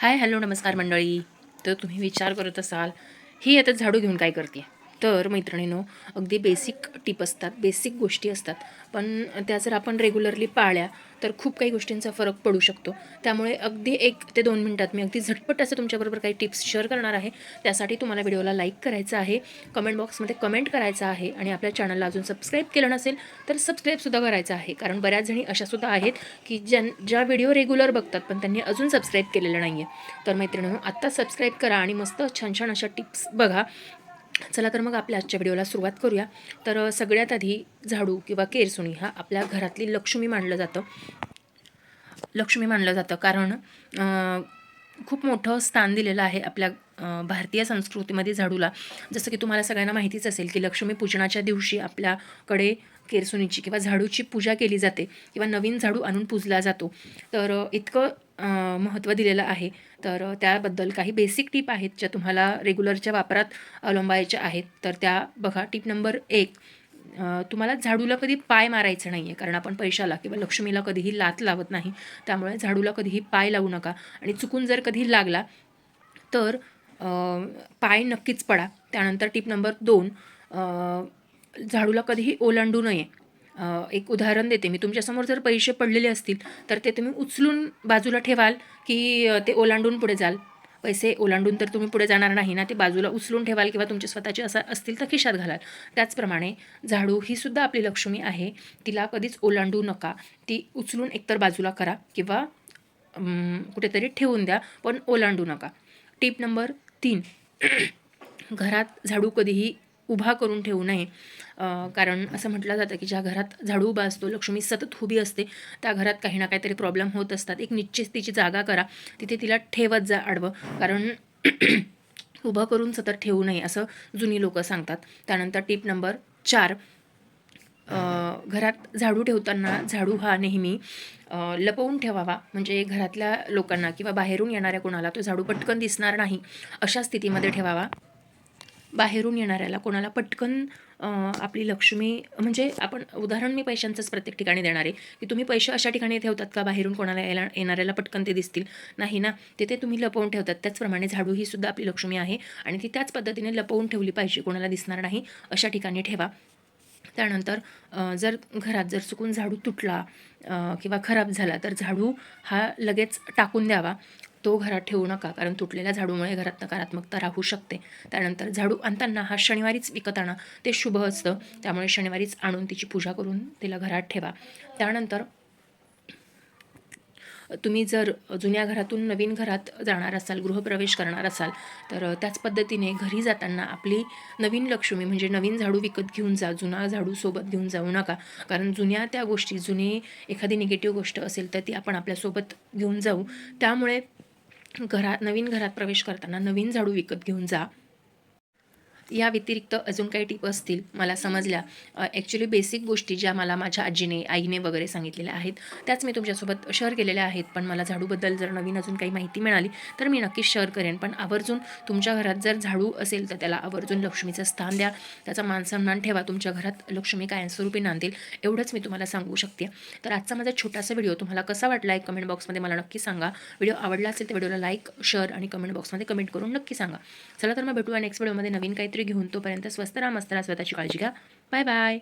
Hi hello नमस्कार मंडळी. तर तुम्ही विचार करत असाल ही आता झाडू घेऊन काय करते. तर मैत्रिणींनो, अगदी बेसिक टिप असतात, बेसिक गोष्टी असतात, पण त्या जर आपण रेग्युलरली पाळल्या तर खूप काही गोष्टींचा फरक पडू शकतो. त्यामुळे अगदी 1 ते 2 मिनिटात मी अगदी झटपट असं तुमच्याबरोबर काही टिप्स शेअर करणार आहे. त्यासाठी तुम्हाला व्हिडिओला लाईक करायचं आहे, कमेंट बॉक्समध्ये कमेंट करायचं आहे आणि आपल्या चॅनलला अजून सबस्क्राईब केलं नसेल तर सबस्क्राईबसुद्धा करायचं आहे. कारण बऱ्याच जणी अशासुद्धा आहेत की ज्या व्हिडिओ रेग्युलर बघतात पण त्यांनी अजून सबस्क्राईब केलेलं नाही आहे. तर मैत्रिणींनो, आत्ता सबस्क्राईब करा आणि मस्त छान छान अशा टिप्स बघा. चला तर मग आपल्या आजच्या व्हिडिओला सुरुवात करूया. तर सगळ्यात आधी झाडू किंवा केरसुणी हा आपल्या घरातली लक्ष्मी मानलं जातं. लक्ष्मी मानलं जातं कारण खूप मोठं स्थान दिलेलं आहे आपल्या भारतीय संस्कृतीमध्ये झाडूला. जसं की तुम्हाला सगळ्यांना माहितीच असेल की लक्ष्मीपूजनाच्या दिवशी आपल्याकडे केरसुणीची किंवा झाडूची पूजा केली जाते किंवा नवीन झाडू आणून पूजला जातो. तर इतकं महत्त्व दिलेलं आहे. तर त्याबद्दल काही बेसिक टिप आहेत ज्या तुम्हाला रेग्युलरच्या वापरात अवलंबायच्या आहेत. तर त्या बघा. टिप नंबर 1, तुम्हाला झाडूला कधी पाय मारायचं नाही आहे. कारण आपण पैशाला किंवा लक्ष्मीला कधीही लाथ लावत नाही. त्यामुळे झाडूला कधीही पाय लावू नका आणि चुकून जर कधी लागला तर पाय नक्कीच पडा. त्यानंतर टिप नंबर 2, झाडूला कधीही ओलांडू नये. एक उदाहरण देते मी. तुमच्यासमोर जर पैसे पडलेले असतील तर ते तुम्ही उचलून बाजूला ठेवाल की ते ओलांडून पुढे जाल? पैसे ओलांडून तर तुम्ही पुढे जाणार नाही ना, ते बाजूला उचलून ठेवाल किंवा तुमचे स्वतःचे असं असतील तर खिशात घालाल. त्याचप्रमाणे झाडू ही सुद्धा आपली लक्ष्मी आहे. तिला कधीच ओलांडू नका. ती उचलून एकतर बाजूला करा किंवा कुठेतरी ठेवून द्या, पण ओलांडू नका. टिप नंबर 3, घरात झाडू कधीही उभा करून ठेवू नये. कारण असं म्हटलं जातं की ज्या घरात झाडू उभा असतो, लक्ष्मी सतत उभी असते, त्या घरात काही ना काहीतरी प्रॉब्लेम होत असतात. एक निश्चित तिची जागा करा, तिथे तिला ठेवत जा आडवं. कारण उभं करून सतत ठेवू नये असं जुनी लोकं सांगतात. त्यानंतर टिप नंबर 4, घरात झाडू ठेवताना झाडू हा नेहमी लपवून ठेवावा. म्हणजे घरातल्या लोकांना किंवा बाहेरून येणाऱ्या कोणाला तो झाडू पटकन दिसणार नाही अशा स्थितीमध्ये ठेवावा. बाहेरून येणाऱ्याला कोणाला पटकन आपली लक्ष्मी, म्हणजे आपण उदाहरण मी पैशांचंच प्रत्येक ठिकाणी देणार आहे की तुम्ही पैसे अशा ठिकाणी ठेवतात का बाहेरून कोणाला येणाऱ्याला पटकन ते दिसतील? नाही ना, तिथे तुम्ही लपवून ठेवतात. त्याचप्रमाणे झाडू ही सुद्धा आपली लक्ष्मी आहे आणि ती त्याच पद्धतीने लपवून ठेवली पाहिजे. कोणाला दिसणार नाही अशा ठिकाणी ठेवा. त्यानंतर जर घरात जर चुकून झाडू तुटला किंवा खराब झाला तर झाडू हा लगेच टाकून द्यावा. तो घरात ठेवू नका, कारण तुटलेल्या झाडूमुळे घरात नकारात्मकता राहू शकते. त्यानंतर झाडू आणताना हा शनिवारीच विकत आणा, ते शुभ असतं. त्यामुळे शनिवारीच आणून तिची पूजा करून तिला घरात ठेवा. त्यानंतर तुम्ही जर जुन्या घरातून नवीन घरात जाणार असाल, गृहप्रवेश करणार असाल, तर त्याच पद्धतीने घरी जाताना आपली नवीन लक्ष्मी म्हणजे नवीन झाडू विकत घेऊन जा. जुना झाडू सोबत घेऊन जाऊ नका. कारण जुन्या त्या गोष्टी, जुनी एखादी निगेटिव्ह गोष्ट असेल तर ती आपण आपल्यासोबत घेऊन जाऊ. त्यामुळे नवीन घरात प्रवेश करताना नवीन झाडू विकत घेऊन जा. या व्यतिरिक्त अजून काही टिप असतील मला समजल्या, ॲक्च्युली बेसिक गोष्टी ज्या मला माझ्या आजीने, आईने वगैरे सांगितलेल्या आहेत, त्याच मी तुमच्यासोबत शेअर केलेल्या आहेत. पण मला झाडूबद्दल जर नवीन अजून काही माहिती मिळाली तर मी नक्कीच शेअर करेन. पण आवर्जून तुमच्या घरात जर झाडू असेल तर त्याला आवर्जून लक्ष्मीचं स्थान द्या, त्याचा मानसन्मान ठेवा. तुमच्या घरात लक्ष्मी कायमस्वरूपी नांदेल, एवढंच मी तुम्हाला सांगू शकते. तर आजचा माझा छोटासा व्हिडिओ तुम्हाला कसा वाटला आहे कमेंट बॉक्समध्ये मला नक्की सांगा. व्हिडिओ आवडला असेल तर व्हिडिओला लाईक, शेअर आणि कमेंट बॉक्समध्ये कमेंट करून नक्की सांगा. चला तर मग भेटूया नेक्स्ट व्हिडिओमध्ये नवीन काहीतरी घेऊन. तोपर्यंत स्वस्त राहा, मस्त राहा, स्वतःची काळजी घ्या. Bye bye.